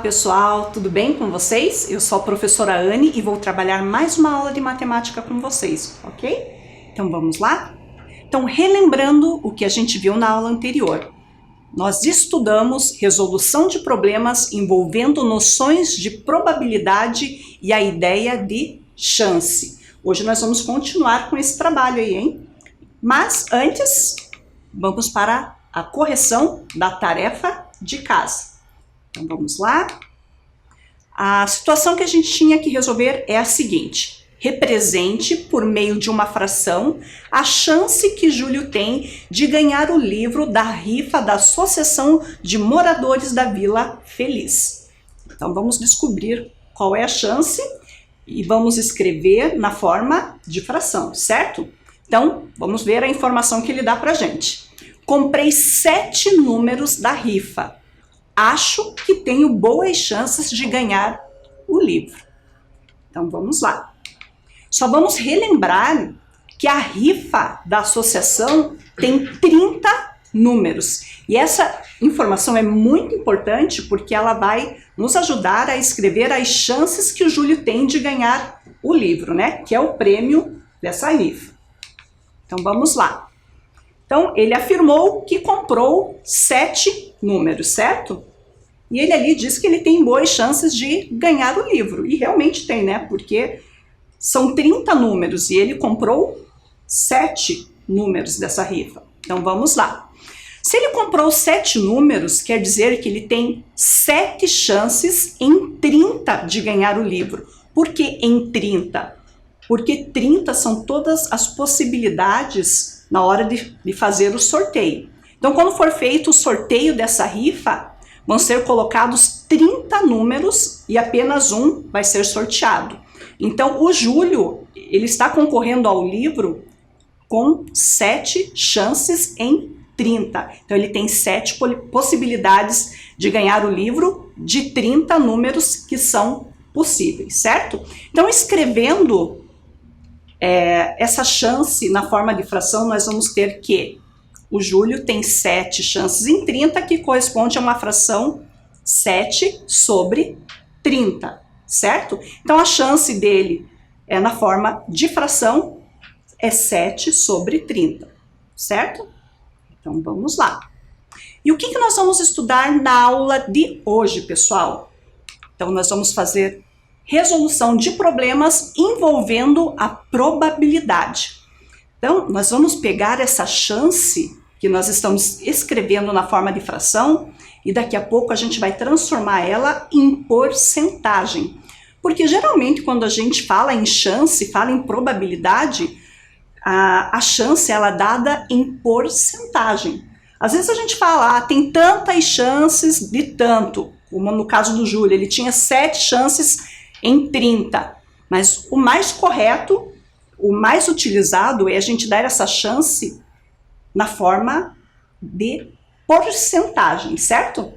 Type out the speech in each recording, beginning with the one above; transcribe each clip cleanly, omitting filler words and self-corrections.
pessoal, tudo bem com vocês? Eu sou a professora Anne e vou trabalhar mais uma aula de matemática com vocês, ok? Então vamos lá? Então, relembrando o que a gente viu na aula anterior, nós estudamos resolução de problemas envolvendo noções de probabilidade e a ideia de chance. Hoje nós vamos continuar com esse trabalho aí, hein? Mas antes, vamos para a correção da tarefa de casa. Então vamos lá. A situação que a gente tinha que resolver é a seguinte: represente, por meio de uma fração, a chance que Júlio tem de ganhar o livro da rifa da Associação de Moradores da Vila Feliz. Então vamos descobrir qual é a chance e vamos escrever na forma de fração, certo? Então vamos ver a informação que ele dá pra gente. Comprei 7 números da rifa. Acho que tenho boas chances de ganhar o livro. Então vamos lá. Só vamos relembrar que a rifa da associação tem 30 números. E essa informação é muito importante porque ela vai nos ajudar a escrever as chances que o Júlio tem de ganhar o livro, né? Que é o prêmio dessa rifa. Então vamos lá. Então ele afirmou que comprou 7 números, certo? E ele ali diz que ele tem boas chances de ganhar o livro. E realmente tem, né? Porque são 30 números e ele comprou 7 números dessa rifa. Então vamos lá. Se ele comprou 7 números, quer dizer que ele tem 7 chances em 30 de ganhar o livro. Por que em 30? Porque 30 são todas as possibilidades na hora de fazer o sorteio. Então quando for feito o sorteio dessa rifa, vão ser colocados 30 números e apenas um vai ser sorteado. Então o Júlio, ele está concorrendo ao livro com 7 chances em 30. Então ele tem 7 possibilidades de ganhar o livro de 30 números que são possíveis, certo? Então escrevendo essa chance na forma de fração, nós vamos ter que o Júlio tem 7 chances em 30, que corresponde a uma fração 7 sobre 30, certo? Então a chance dele na forma de fração é 7 sobre 30, certo? Então vamos lá. E o que nós vamos estudar na aula de hoje, pessoal? Então nós vamos fazer resolução de problemas envolvendo a probabilidade. Então, nós vamos pegar essa chance que nós estamos escrevendo na forma de fração e daqui a pouco a gente vai transformar ela em porcentagem. Porque geralmente quando a gente fala em chance, fala em probabilidade, a chance ela é dada em porcentagem. Às vezes a gente fala, tem tantas chances de tanto, como no caso do Júlio, ele tinha 7 chances em 30, mas o mais correto, o mais utilizado é a gente dar essa chance na forma de porcentagem, certo?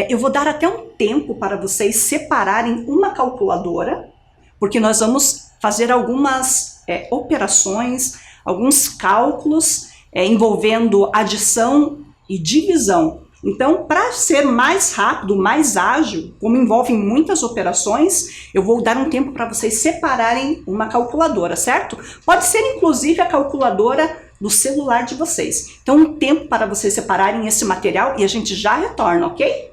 Eu vou dar até um tempo para vocês separarem uma calculadora, porque nós vamos fazer algumas operações, alguns cálculos envolvendo adição e divisão. Então, para ser mais rápido, mais ágil, como envolve muitas operações, eu vou dar um tempo para vocês separarem uma calculadora, certo? Pode ser inclusive a calculadora do celular de vocês. Então, um tempo para vocês separarem esse material e a gente já retorna, ok?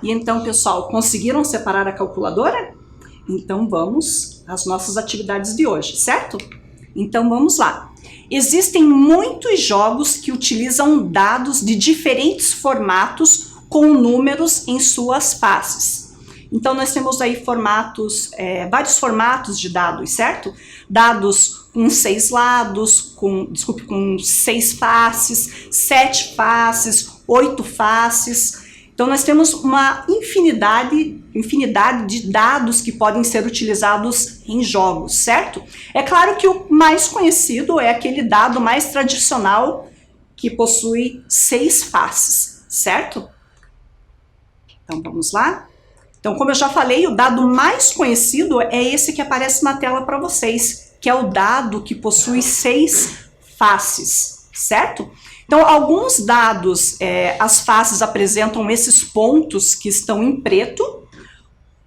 E então, pessoal, conseguiram separar a calculadora? Então vamos às nossas atividades de hoje, certo? Então vamos lá. Existem muitos jogos que utilizam dados de diferentes formatos com números em suas faces. Então nós temos aí vários formatos de dados, certo? Dados com 6 lados, com 6 faces, 7 faces, 8 faces. Então nós temos uma infinidade de dados que podem ser utilizados em jogos, certo? É claro que o mais conhecido é aquele dado mais tradicional que possui 6 faces, certo? Então vamos lá? Então, como eu já falei, o dado mais conhecido é esse que aparece na tela para vocês, que é o dado que possui 6 faces, certo? Então, alguns dados, as faces apresentam esses pontos que estão em preto,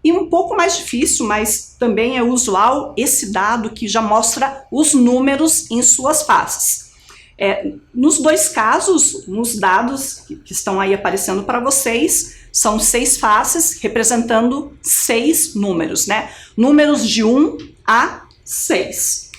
e um pouco mais difícil, mas também é usual, esse dado que já mostra os números em suas faces. Nos dois casos, nos dados que estão aí aparecendo para vocês, são 6 faces representando 6 números, né? Números de 1 a 6.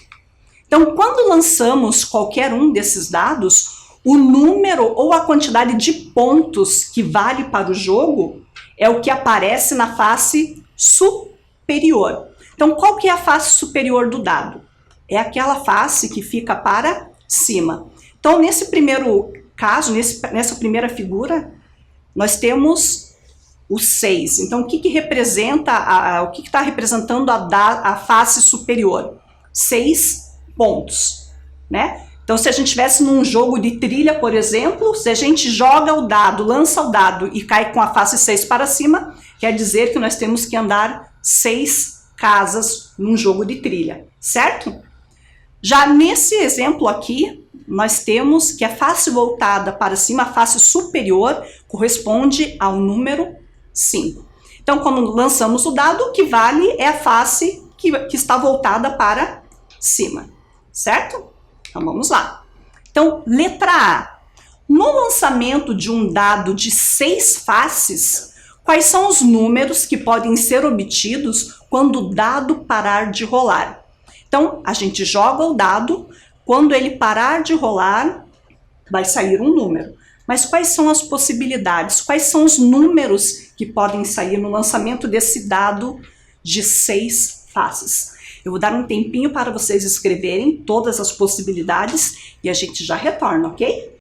Então, quando lançamos qualquer um desses dados, o número ou a quantidade de pontos que vale para o jogo é o que aparece na face superior. Então, qual que é a face superior do dado? É aquela face que fica para cima. Então, nesse primeiro caso, nessa primeira figura, nós temos o 6. Então, o que representa, o que está representando a face superior? 6 pontos, né? Então, se a gente estivesse num jogo de trilha, por exemplo, se a gente joga o dado, lança o dado e cai com a face 6 para cima, quer dizer que nós temos que andar 6 casas num jogo de trilha, certo? Já nesse exemplo aqui, nós temos que a face voltada para cima, a face superior, corresponde ao número 5. Então, quando lançamos o dado, o que vale é a face que está voltada para cima, certo? Então, vamos lá. Então, letra A. No lançamento de um dado de 6 faces, quais são os números que podem ser obtidos quando o dado parar de rolar? Então, a gente joga o dado, quando ele parar de rolar, vai sair um número. Mas quais são as possibilidades? Quais são os números que podem sair no lançamento desse dado de 6 faces? Eu vou dar um tempinho para vocês escreverem todas as possibilidades e a gente já retorna, ok?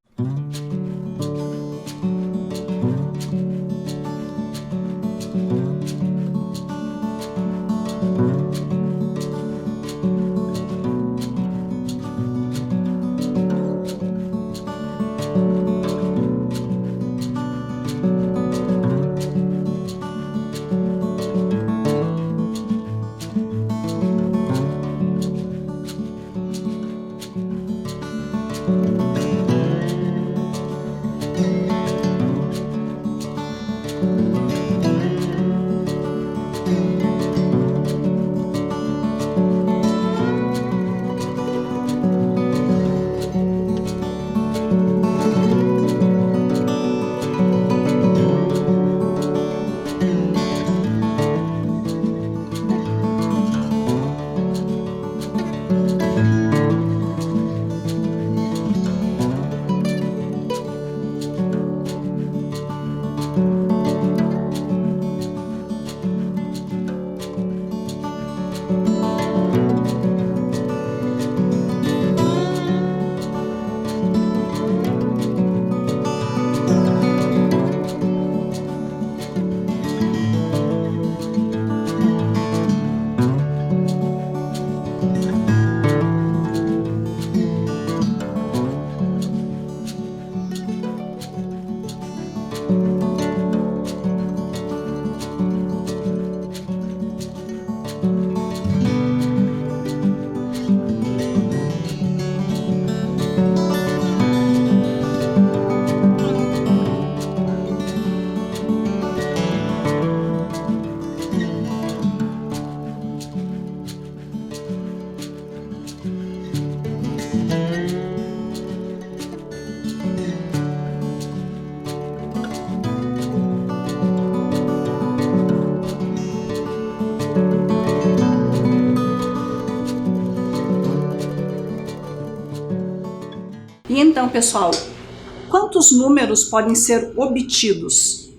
então, pessoal, quantos números podem ser obtidos?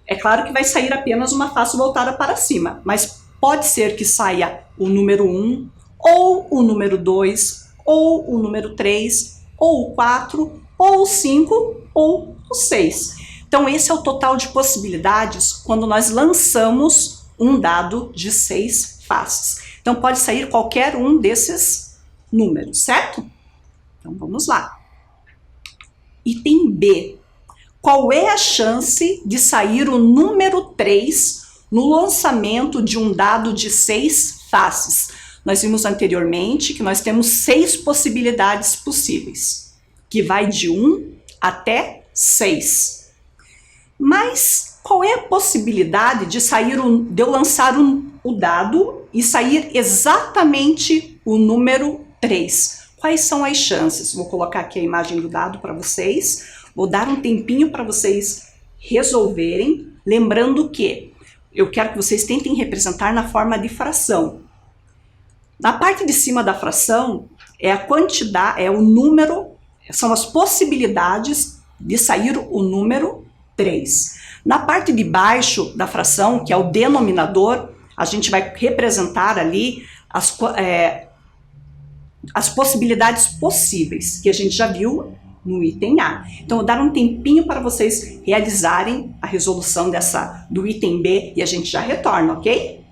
É claro que vai sair apenas uma face voltada para cima, mas pode ser que saia o número 1, ou o número 2, ou o número 3, ou o 4, ou o 5, ou o 6. Então esse é o total de possibilidades quando nós lançamos um dado de 6 faces. Então pode sair qualquer um desses números, certo? Então vamos lá. Item B. Qual é a chance de sair o número 3 no lançamento de um dado de 6 faces? Nós vimos anteriormente que nós temos 6 possibilidades possíveis, que vai de 1 até 6. Mas qual é a possibilidade de eu lançar o dado e sair exatamente o número 3? Quais são as chances? Vou colocar aqui a imagem do dado para vocês. Vou dar um tempinho para vocês resolverem, lembrando que eu quero que vocês tentem representar na forma de fração. Na parte de cima da fração é a quantidade, é o número, são as possibilidades de sair o número 3. Na parte de baixo da fração, que é o denominador, a gente vai representar ali as possibilidades possíveis, que a gente já viu no item A. Então, vou dar um tempinho para vocês realizarem a resolução do item B e a gente já retorna, ok?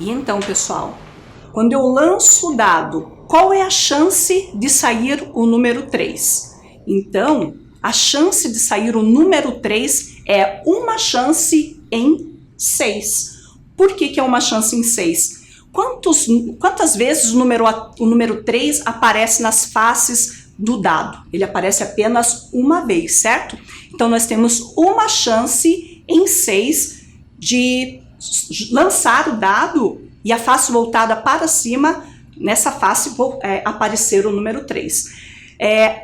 E então, pessoal, quando eu lanço o dado, qual é a chance de sair o número 3? Então, a chance de sair o número 3 é uma chance em 6. Por que é uma chance em 6? Quantas vezes o número 3 aparece nas faces do dado? Ele aparece apenas uma vez, certo? Então, nós temos uma chance em 6 de lançar o dado e a face voltada para cima, nessa face aparecer o número 3.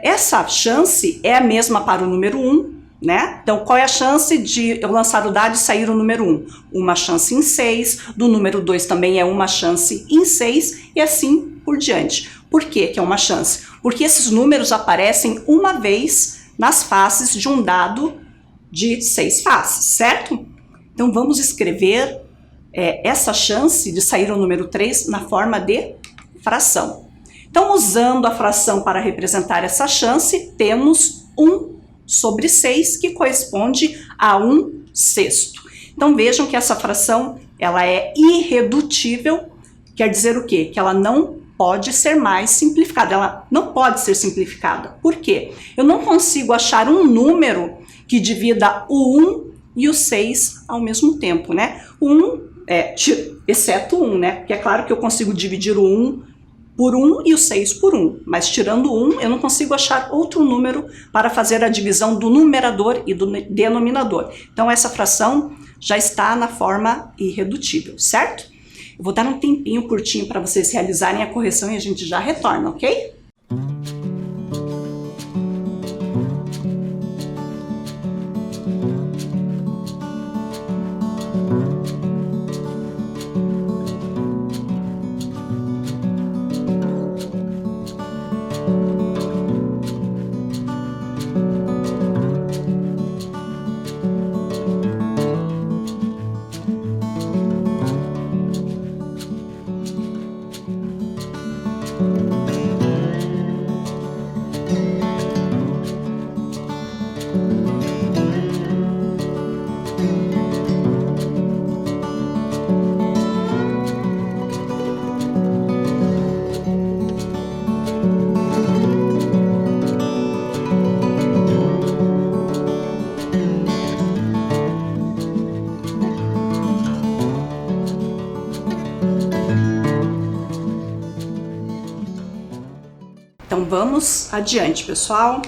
Essa chance é a mesma para o número 1, né? Então, qual é a chance de eu lançar o dado e sair o número 1? Uma chance em 6, do número 2 também é uma chance em 6 e assim por diante. Por que é uma chance? Porque esses números aparecem uma vez nas faces de um dado de 6 faces, certo? Então, vamos escrever essa chance de sair o número 3 na forma de fração. Então, usando a fração para representar essa chance, temos 1 sobre 6, que corresponde a 1/6. Então vejam que essa fração ela é irredutível, quer dizer o quê? Que ela não pode ser mais simplificada, ela não pode ser simplificada. Por quê? Eu não consigo achar um número que divida o 1 e o 6 ao mesmo tempo, né? O 1, exceto o 1, né? Porque é claro que eu consigo dividir o 1 por 1 e o 6 por 1, mas tirando o 1, eu não consigo achar outro número para fazer a divisão do numerador e do denominador. Então essa fração já está na forma irredutível, certo? Eu vou dar um tempinho curtinho para vocês realizarem a correção e a gente já retorna, ok? Então vamos adiante, pessoal.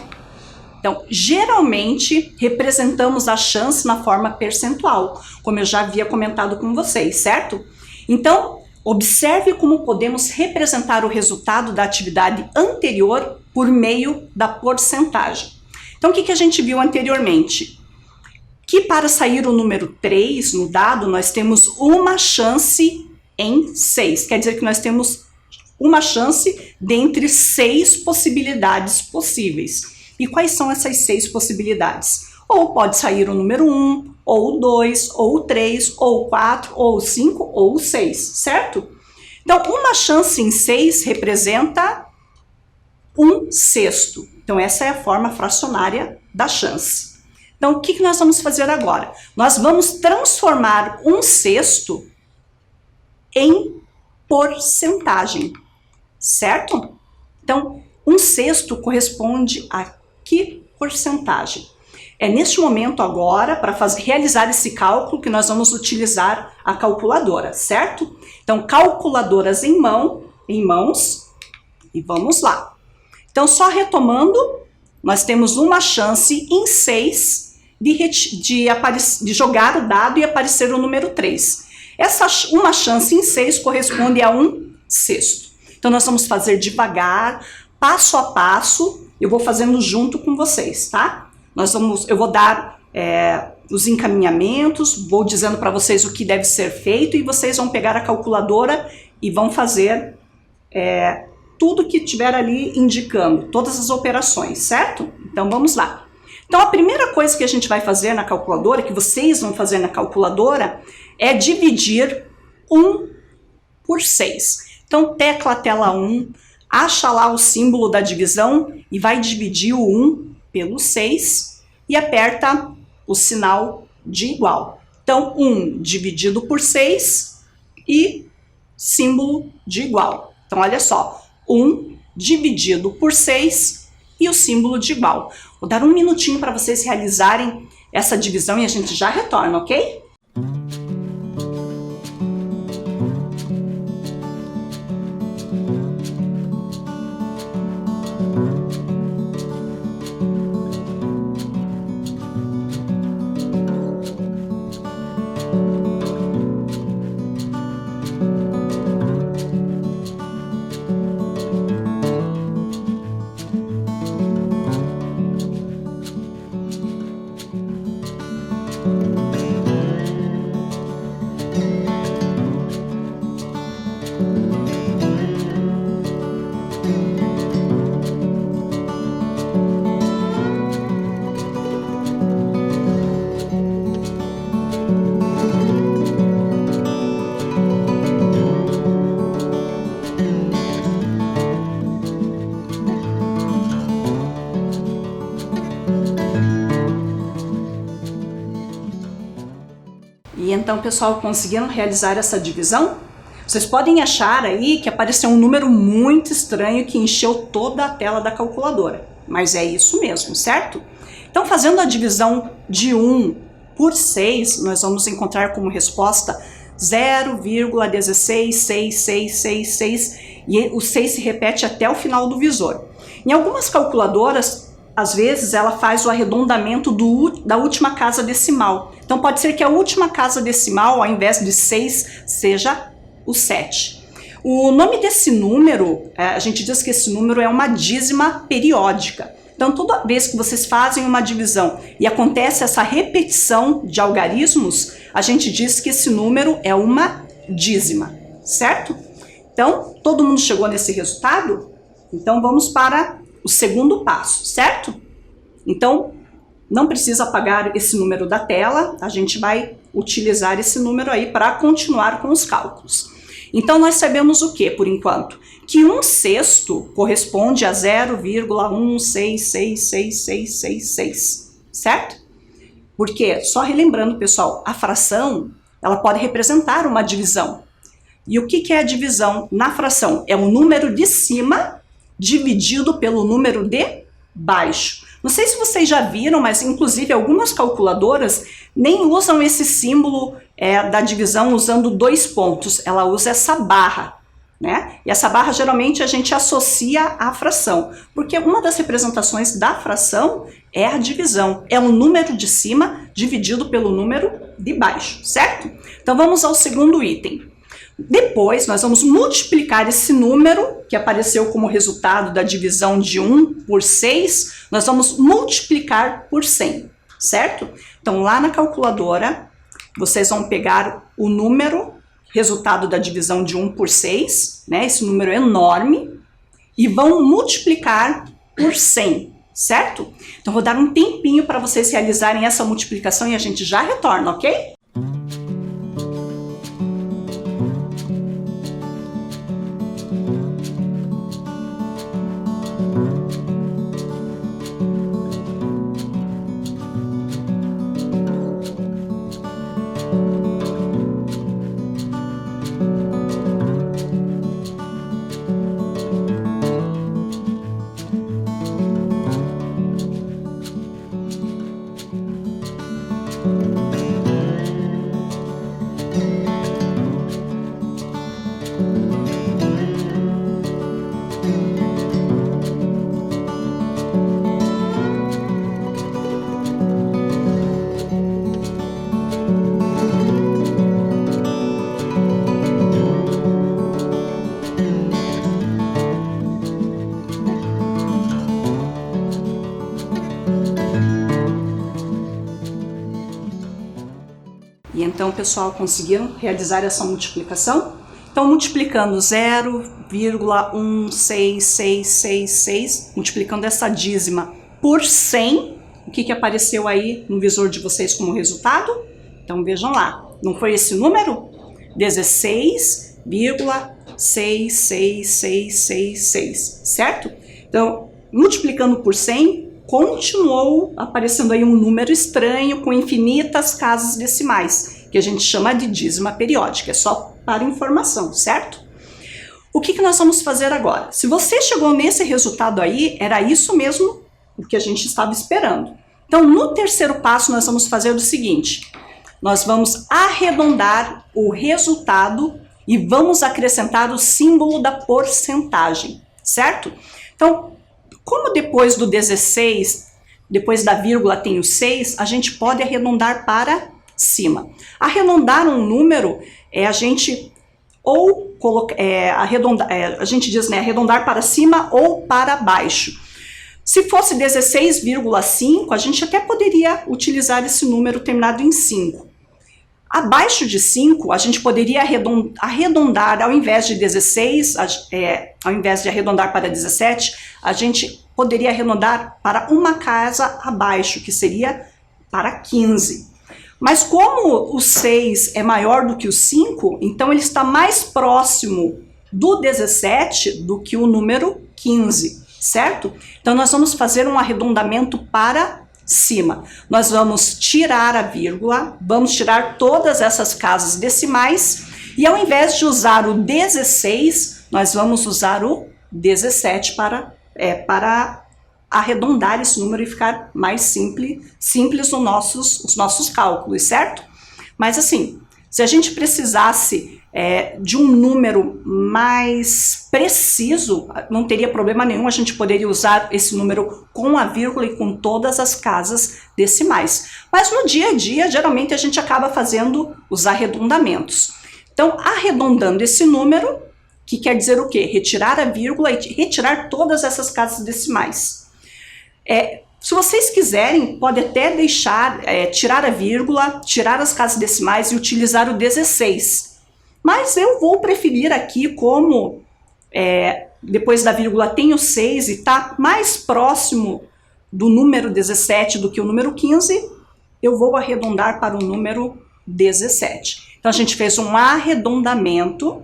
Então, geralmente representamos a chance na forma percentual, como eu já havia comentado com vocês, certo? Então, observe como podemos representar o resultado da atividade anterior por meio da porcentagem. Então, o que a gente viu anteriormente? Que para sair o número 3 no dado, nós temos uma chance em 6. Quer dizer que nós temos uma chance dentre 6 possibilidades possíveis. E quais são essas 6 possibilidades? Ou pode sair o número 1, ou o 2, ou o 3, ou o 4, ou o 5, ou o 6, certo? Então, uma chance em 6 representa 1/6. Então, essa é a forma fracionária da chance. Então, o que nós vamos fazer agora? Nós vamos transformar 1/6 em porcentagem, certo? Então, 1/6 corresponde a que porcentagem? É neste momento agora, para realizar esse cálculo, que nós vamos utilizar a calculadora, certo? Então, calculadoras em mãos, e vamos lá. Então, só retomando, nós temos uma chance em 6 de jogar o dado e aparecer o número 3. Essa uma chance em 6 corresponde a 1/6. Então, nós vamos fazer devagar, passo a passo, eu vou fazendo junto com vocês, tá? Eu vou dar os encaminhamentos, vou dizendo para vocês o que deve ser feito e vocês vão pegar a calculadora e vão fazer tudo que tiver ali indicando, todas as operações, certo? Então, vamos lá. Então, a primeira coisa que a gente vai fazer na calculadora, que vocês vão fazer na calculadora, é dividir 1 por 6. Então, tecla a tela 1, acha lá o símbolo da divisão e vai dividir o 1 pelo 6 e aperta o sinal de igual. Então, 1 dividido por 6 e símbolo de igual. Então, olha só, 1 dividido por 6 e o símbolo de igual. Vou dar um minutinho para vocês realizarem essa divisão e a gente já retorna, ok? então, pessoal, conseguiram realizar essa divisão? Vocês podem achar aí que apareceu um número muito estranho que encheu toda a tela da calculadora, mas é isso mesmo, certo? Então, fazendo a divisão de 1 por 6, nós vamos encontrar como resposta 0,166666 e o 6 se repete até o final do visor. Em algumas calculadoras, às vezes ela faz o arredondamento da última casa decimal. Então pode ser que a última casa decimal, ao invés de 6, seja o 7. O nome desse número, a gente diz que esse número é uma dízima periódica. Então toda vez que vocês fazem uma divisão e acontece essa repetição de algarismos, a gente diz que esse número é uma dízima, certo? Então, todo mundo chegou nesse resultado? Então vamos para o segundo passo, certo? Então, não precisa apagar esse número da tela, a gente vai utilizar esse número aí para continuar com os cálculos. Então, nós sabemos o que, por enquanto? Que 1/6 corresponde a 0,16666666, certo? Porque, só relembrando, pessoal, a fração, ela pode representar uma divisão. E o que é a divisão na fração? É o número de cima dividido pelo número de baixo. Não sei se vocês já viram, mas inclusive algumas calculadoras nem usam esse símbolo da divisão usando 2 pontos. Ela usa essa barra, né? E essa barra geralmente a gente associa à fração, porque uma das representações da fração é a divisão. É o número de cima dividido pelo número de baixo, certo? Então vamos ao segundo item. Depois, nós vamos multiplicar esse número, que apareceu como resultado da divisão de 1 por 6, nós vamos multiplicar por 100, certo? Então, lá na calculadora, vocês vão pegar o número, resultado da divisão de 1 por 6, né? Esse número enorme, e vão multiplicar por 100, certo? Então, vou dar um tempinho para vocês realizarem essa multiplicação e a gente já retorna, ok? E então, pessoal, conseguiram realizar essa multiplicação? Então, multiplicando 0,16666, multiplicando essa dízima por 100, o que apareceu aí no visor de vocês como resultado? Então, vejam lá, não foi esse número? 16,66666, certo? Então, multiplicando por 100, continuou aparecendo aí um número estranho com infinitas casas decimais, que a gente chama de dízima periódica, é só para informação, certo? O que nós vamos fazer agora? Se você chegou nesse resultado aí, era isso mesmo o que a gente estava esperando. Então, no terceiro passo, nós vamos fazer o seguinte, nós vamos arredondar o resultado e vamos acrescentar o símbolo da porcentagem, certo? Então, como depois do 16, depois da vírgula tem o 6, a gente pode arredondar para cima. Arredondar um número é a gente ou a gente diz, né, arredondar para cima ou para baixo. Se fosse 16,5, a gente até poderia utilizar esse número terminado em 5. Abaixo de 5, a gente poderia arredondar, ao invés de 16, ao invés de arredondar para 17, a gente poderia arredondar para uma casa abaixo, que seria para 15. Mas como o 6 é maior do que o 5, então ele está mais próximo do 17 do que o número 15, certo? Então nós vamos fazer um arredondamento para cima. Nós vamos tirar a vírgula, vamos tirar todas essas casas decimais e ao invés de usar o 16, nós vamos usar o 17 para arredondar esse número e ficar mais simples os nossos cálculos, certo? Mas assim, se a gente precisasse de um número mais preciso, não teria problema nenhum, a gente poderia usar esse número com a vírgula e com todas as casas decimais. Mas no dia a dia, geralmente a gente acaba fazendo os arredondamentos. Então, arredondando esse número, que quer dizer o quê? Retirar a vírgula e retirar todas essas casas decimais. Se vocês quiserem, pode até deixar, tirar a vírgula, tirar as casas decimais e utilizar o 16. Mas eu vou preferir aqui, como depois da vírgula tem o 6 e está mais próximo do número 17 do que o número 15, eu vou arredondar para o número 17. Então a gente fez um arredondamento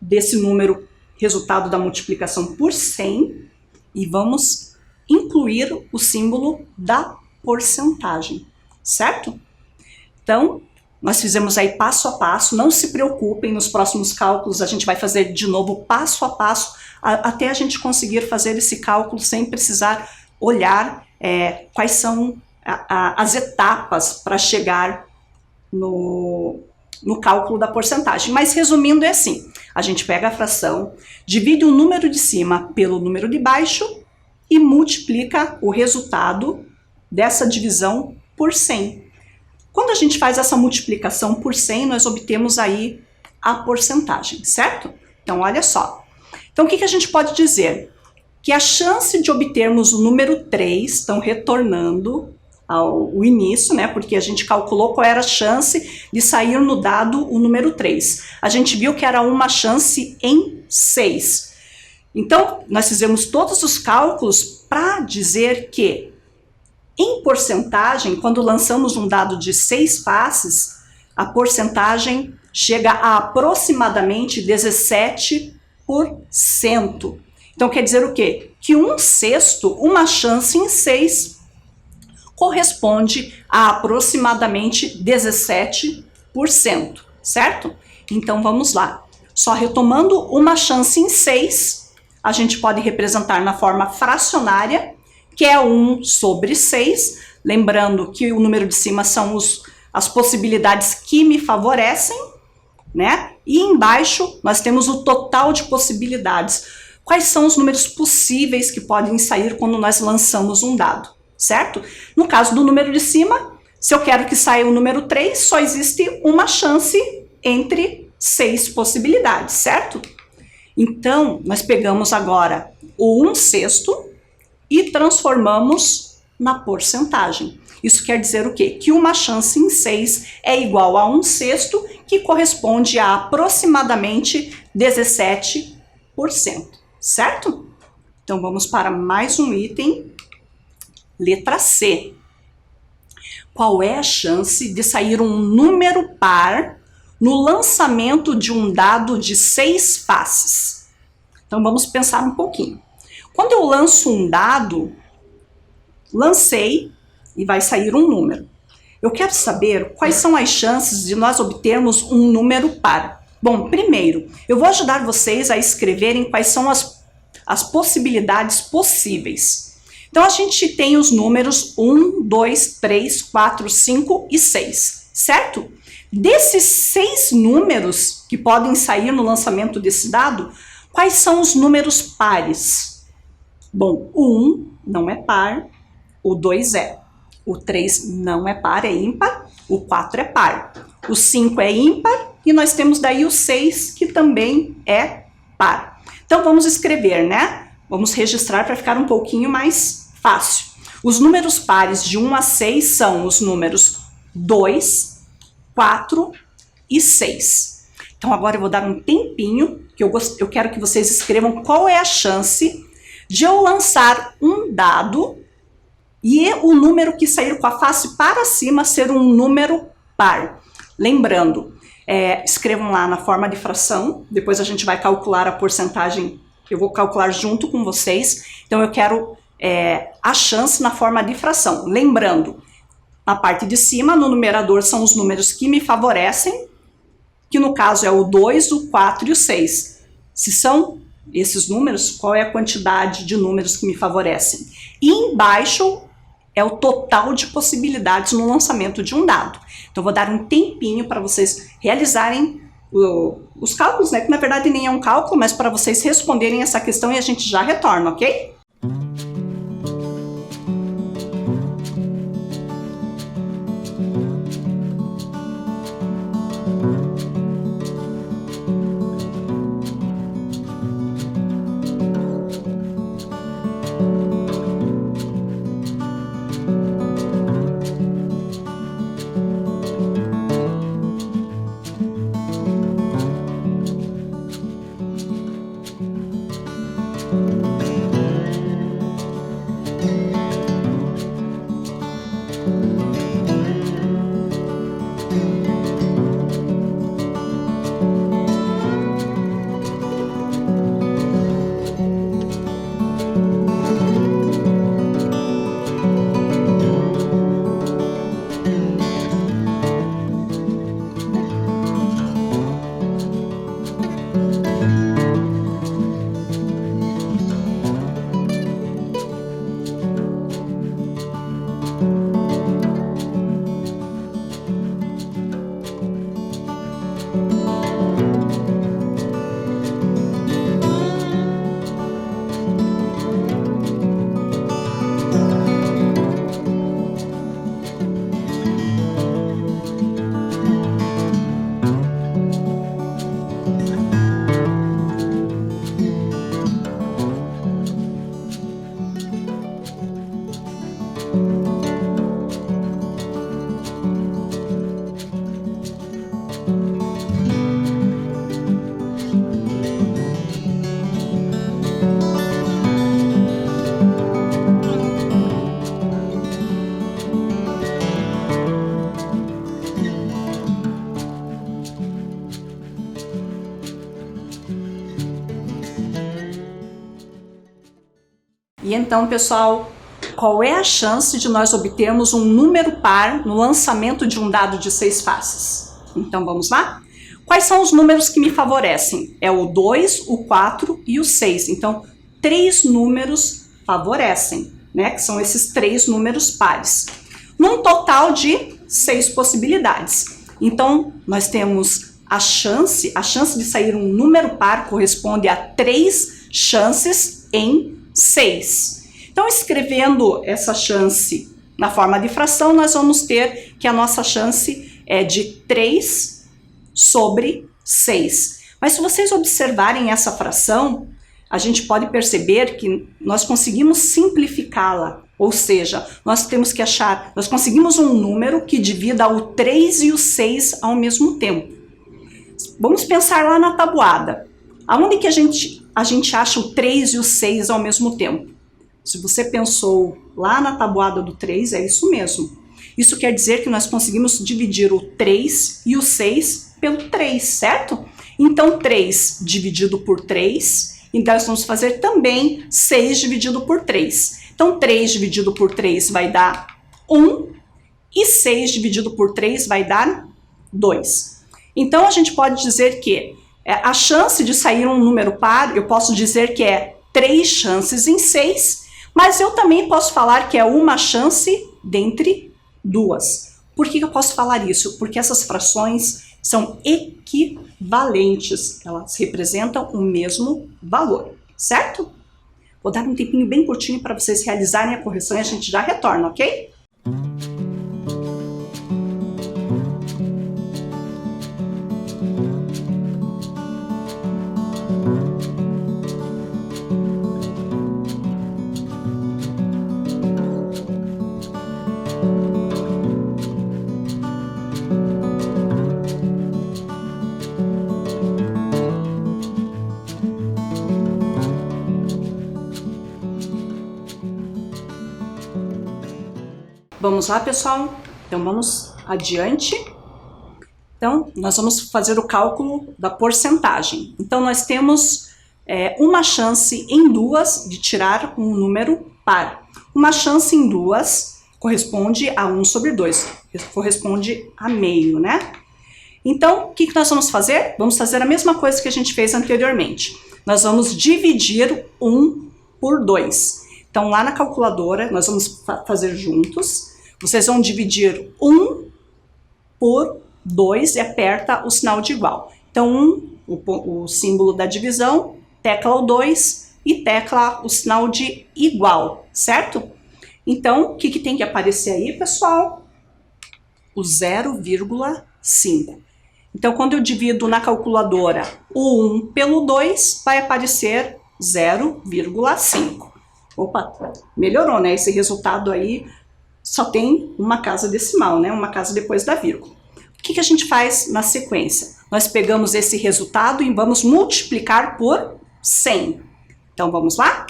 desse número, resultado da multiplicação por 100, e vamos incluir o símbolo da porcentagem, certo? Então, nós fizemos aí passo a passo, não se preocupem, nos próximos cálculos a gente vai fazer de novo passo a passo, até a gente conseguir fazer esse cálculo sem precisar olhar quais são as etapas para chegar no cálculo da porcentagem. Mas resumindo é assim, a gente pega a fração, divide o número de cima pelo número de baixo e multiplica o resultado dessa divisão por 100. Quando a gente faz essa multiplicação por 100, nós obtemos aí a porcentagem, certo? Então, olha só. Então, o que a gente pode dizer? Que a chance de obtermos o número 3, então retornando ao início, né? Porque a gente calculou qual era a chance de sair no dado o número 3. A gente viu que era uma chance em 6. Então, nós fizemos todos os cálculos para dizer que, em porcentagem, quando lançamos um dado de 6 faces, a porcentagem chega a aproximadamente 17%. Então, quer dizer o quê? Que 1/6, uma chance em 6, corresponde a aproximadamente 17%, certo? Então, vamos lá. Só retomando, uma chance em 6, a gente pode representar na forma fracionária, que é 1/6, lembrando que o número de cima são as possibilidades que me favorecem, né? E embaixo nós temos o total de possibilidades. Quais são os números possíveis que podem sair quando nós lançamos um dado, certo? No caso do número de cima, se eu quero que saia o número 3, só existe uma chance entre 6 possibilidades, certo? Então, nós pegamos agora o 1/6 e transformamos na porcentagem. Isso quer dizer o quê? Que uma chance em 6 é igual a 1/6, que corresponde a aproximadamente 17%, certo? Então, vamos para mais um item, letra C. Qual é a chance de sair um número par no lançamento de um dado de 6 faces? Então, vamos pensar um pouquinho. Quando eu lanço um dado, lancei e vai sair um número. Eu quero saber quais são as chances de nós obtermos um número par. Bom, primeiro, eu vou ajudar vocês a escreverem quais são as possibilidades possíveis. Então, a gente tem os números 1, 2, 3, 4, 5 e 6, certo? Desses 6 números que podem sair no lançamento desse dado, quais são os números pares? Bom, o 1 não é par, o 2 é. O 3 não é par, é ímpar. O 4 é par. O 5 é ímpar. E nós temos daí o 6, que também é par. Então, vamos escrever, né? Vamos registrar para ficar um pouquinho mais fácil. Os números pares de 1 a 6 são os números 2, 4 e 6. Então, agora eu vou dar um tempinho, que eu quero que vocês escrevam qual é a chance de eu lançar um dado e o número que sair com a face para cima ser um número par. Lembrando, escrevam lá na forma de fração, depois a gente vai calcular a porcentagem, eu vou calcular junto com vocês. Então eu quero a chance na forma de fração. Lembrando, na parte de cima, no numerador, são os números que me favorecem, que no caso é o 2, o 4 e o 6. Se são esses números, qual é a quantidade de números que me favorecem? E embaixo é o total de possibilidades no lançamento de um dado. Então, vou dar um tempinho para vocês realizarem os cálculos, né? Que na verdade nem é um cálculo, mas para vocês responderem essa questão e a gente já retorna, ok? E então, pessoal, qual é a chance de nós obtermos um número par no lançamento de um dado de 6 faces? Então, vamos lá? Quais são os números que me favorecem? É o 2, o 4 e o 6. Então, 3 números favorecem, né? Que são esses 3 números pares. Num total de 6 possibilidades. Então, nós temos a chance de sair um número par corresponde a 3 chances em 6. Então, escrevendo essa chance na forma de fração, nós vamos ter que a nossa chance é de 3 sobre 6. Mas se vocês observarem essa fração, a gente pode perceber que nós conseguimos simplificá-la. Ou seja, nós conseguimos um número que divida o 3 e o 6 ao mesmo tempo. Vamos pensar lá na tabuada. Aonde que a gente acha o 3 e o 6 ao mesmo tempo? Se você pensou lá na tabuada do 3, é isso mesmo. Isso quer dizer que nós conseguimos dividir o 3 e o 6 pelo 3, certo? Então, 3 dividido por 3, então nós vamos fazer também 6 dividido por 3. Então, 3 dividido por 3 vai dar 1 e 6 dividido por 3 vai dar 2. Então, a gente pode dizer que a chance de sair um número par, eu posso dizer que é 3 chances em 6, mas eu também posso falar que é uma chance dentre 2. Por que eu posso falar isso? Porque essas frações são equivalentes, elas representam o mesmo valor, certo? Vou dar um tempinho bem curtinho para vocês realizarem a correção e a gente já retorna, ok? Vamos lá, pessoal? Então, vamos adiante. Então, nós vamos fazer o cálculo da porcentagem. Então, nós temos uma chance em duas de tirar um número par. Uma chance em duas corresponde a 1 sobre 2, corresponde a meio, né? Então, o que nós vamos fazer? Vamos fazer a mesma coisa que a gente fez anteriormente. Nós vamos dividir 1 por 2. Então, lá na calculadora, nós vamos fazer juntos. Vocês vão dividir 1 por 2 e aperta o sinal de igual. Então, o símbolo da divisão, tecla o 2 e tecla o sinal de igual, certo? Então, o que tem que aparecer aí, pessoal? O 0,5. Então, quando eu divido na calculadora o 1 pelo 2, vai aparecer 0,5. Opa, melhorou, né? Esse resultado aí só tem uma casa decimal, né? Uma casa depois da vírgula. O que a gente faz na sequência? Nós pegamos esse resultado e vamos multiplicar por 100. Então, vamos lá?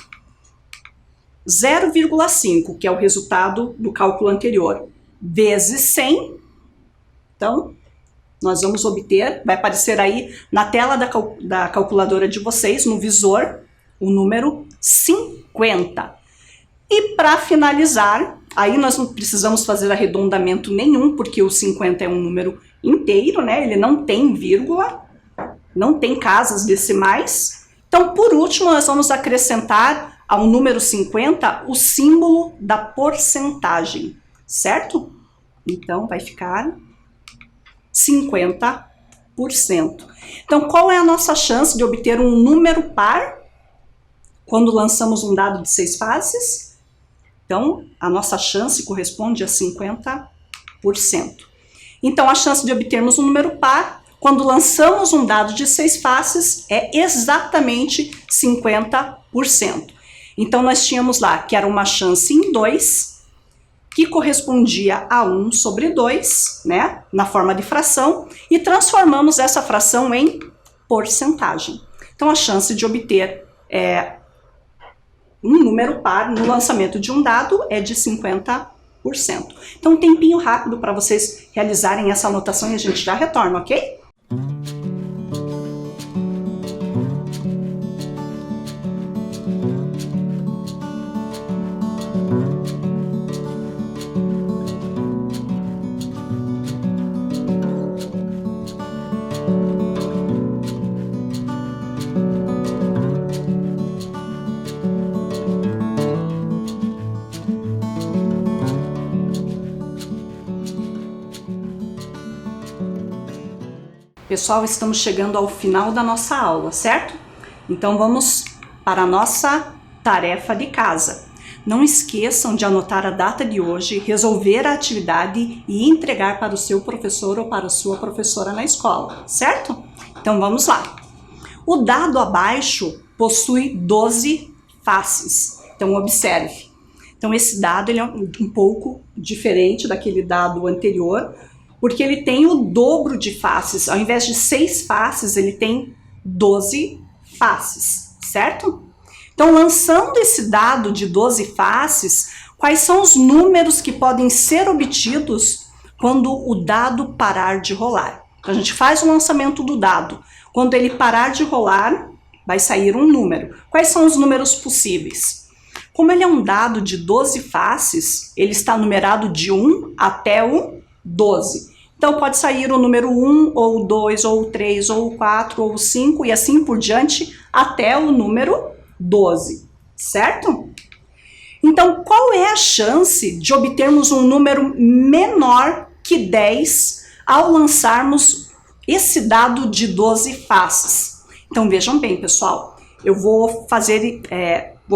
0,5, que é o resultado do cálculo anterior, vezes 100. Então, nós vamos obter, vai aparecer aí na tela da calculadora de vocês, no visor, o número 50. E para finalizar, aí nós não precisamos fazer arredondamento nenhum, porque o 50 é um número inteiro, né? Ele não tem vírgula, não tem casas decimais. Então, por último, nós vamos acrescentar ao número 50 o símbolo da porcentagem, certo? Então, vai ficar 50%. Então, qual é a nossa chance de obter um número par quando lançamos um dado de 6 faces? Então, a nossa chance corresponde a 50%. Então, a chance de obtermos um número par quando lançamos um dado de 6 faces é exatamente 50%. Então, nós tínhamos lá que era uma chance em 2, que correspondia a 1 sobre 2, né, na forma de fração, e transformamos essa fração em porcentagem. Então, a chance de obter um número par no lançamento de um dado é de 50%. Então, um tempinho rápido para vocês realizarem essa anotação e a gente já retorna, ok? Pessoal, estamos chegando ao final da nossa aula, certo? Então vamos para a nossa tarefa de casa. Não esqueçam de anotar a data de hoje, resolver a atividade e entregar para o seu professor ou para a sua professora na escola, certo? Então vamos lá. O dado abaixo possui 12 faces, então observe. Então esse dado ele é um pouco diferente daquele dado anterior, porque ele tem o dobro de faces. Ao invés de 6 faces, ele tem 12 faces, certo? Então, lançando esse dado de 12 faces, quais são os números que podem ser obtidos quando o dado parar de rolar? Então, a gente faz o lançamento do dado. Quando ele parar de rolar, vai sair um número. Quais são os números possíveis? Como ele é um dado de 12 faces, ele está numerado de 1 até o 12. Então, pode sair o número 1, ou 2, ou 3, ou 4, ou 5, e assim por diante, até o número 12, certo? Então, qual é a chance de obtermos um número menor que 10 ao lançarmos esse dado de 12 faces? Então, vejam bem, pessoal, eu vou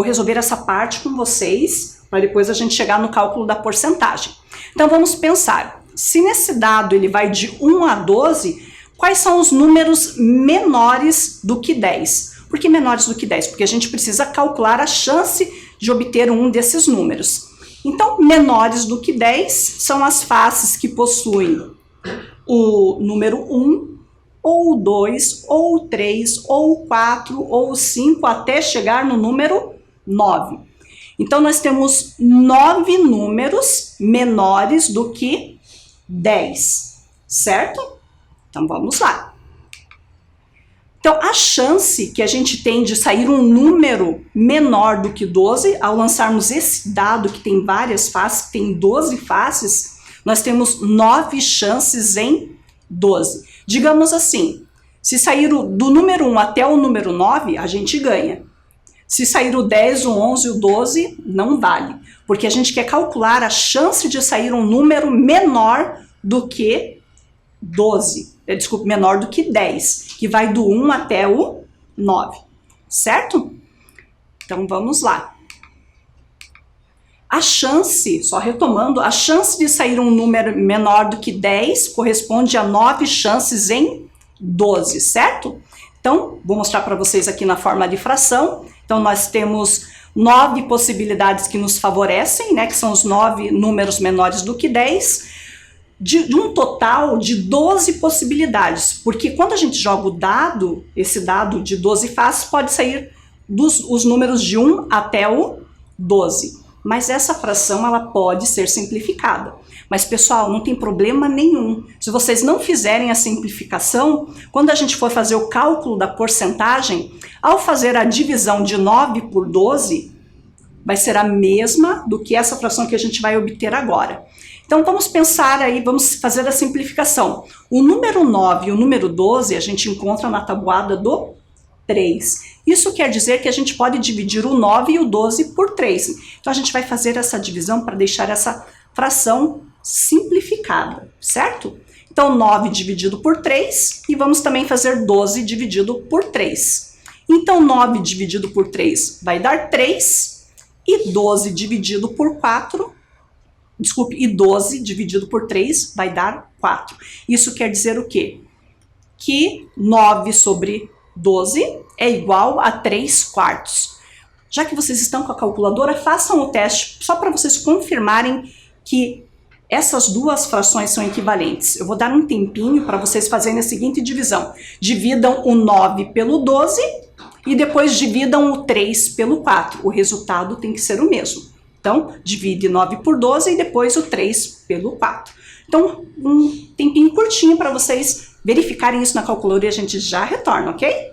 resolver essa parte com vocês, para depois a gente chegar no cálculo da porcentagem. Então, vamos pensar. Se nesse dado ele vai de 1 a 12, quais são os números menores do que 10? Por que menores do que 10? Porque a gente precisa calcular a chance de obter um desses números. Então, menores do que 10 são as faces que possuem o número 1, ou 2, ou 3, ou 4, ou 5, até chegar no número 9. Então, nós temos 9 números menores do que 10, certo? Então, vamos lá. Então, a chance que a gente tem de sair um número menor do que 12, ao lançarmos esse dado que tem várias faces, que tem 12 faces, nós temos 9 chances em 12. Digamos assim, se sair do número 1 até o número 9, a gente ganha. Se sair o 10, o 11 e o 12, não vale. Porque a gente quer calcular a chance de sair um número menor do que 12. Desculpa, menor do que 10, que vai do 1 até o 9, certo? Então vamos lá. A chance, só retomando, a chance de sair um número menor do que 10 corresponde a 9 chances em 12, certo? Então, vou mostrar para vocês aqui na forma de fração. Então, nós temos 9 possibilidades que nos favorecem, né? Que são os 9 números menores do que 10. De um total de 12 possibilidades, porque quando a gente joga o dado, esse dado de 12 faces, pode sair os números de 1 até o 12. Mas essa fração, ela pode ser simplificada. Mas, pessoal, não tem problema nenhum. Se vocês não fizerem a simplificação, quando a gente for fazer o cálculo da porcentagem, ao fazer a divisão de 9 por 12, vai ser a mesma do que essa fração que a gente vai obter agora. Então, vamos pensar aí, vamos fazer a simplificação. O número 9 e o número 12 a gente encontra na tabuada do 3. Isso quer dizer que a gente pode dividir o 9 e o 12 por 3. Então, a gente vai fazer essa divisão para deixar essa fração simplificada, certo? Então, 9 dividido por 3 e vamos também fazer 12 dividido por 3. Então, 9 dividido por 3 vai dar 3 e 12 dividido por 4... Desculpe, e 12 dividido por 3 vai dar 4. Isso quer dizer o quê? Que 9 sobre 12 é igual a 3 quartos. Já que vocês estão com a calculadora, façam o teste só para vocês confirmarem que essas duas frações são equivalentes. Eu vou dar um tempinho para vocês fazerem a seguinte divisão. Dividam o 9 pelo 12 e depois dividam o 3 pelo 4. O resultado tem que ser o mesmo. Então, divide 9 por 12 e depois o 3 pelo 4. Então, um tempinho curtinho para vocês verificarem isso na calculadora e a gente já retorna, ok?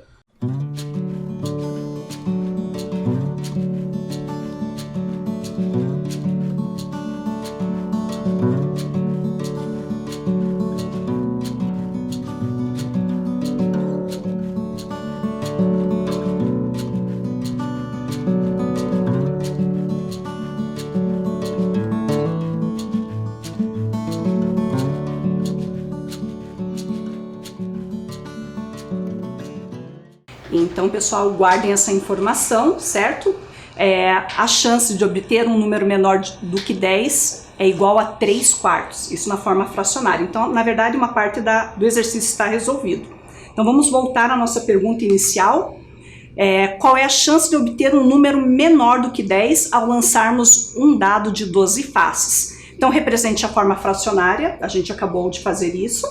Então, pessoal, guardem essa informação, certo? A chance de obter um número menor do que 10 é igual a 3 quartos, isso na forma fracionária. Então, na verdade, uma parte do exercício está resolvido. Então, vamos voltar à nossa pergunta inicial. Qual é a chance de obter um número menor do que 10 ao lançarmos um dado de 12 faces? Então, represente a forma fracionária, a gente acabou de fazer isso,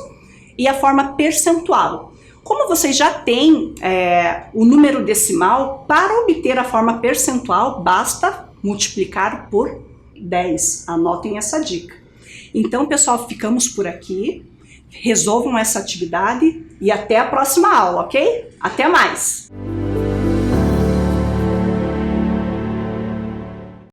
e a forma percentual. Como vocês já têm o número decimal, para obter a forma percentual, basta multiplicar por 10. Anotem essa dica. Então, pessoal, ficamos por aqui. Resolvam essa atividade e até a próxima aula, ok? Até mais!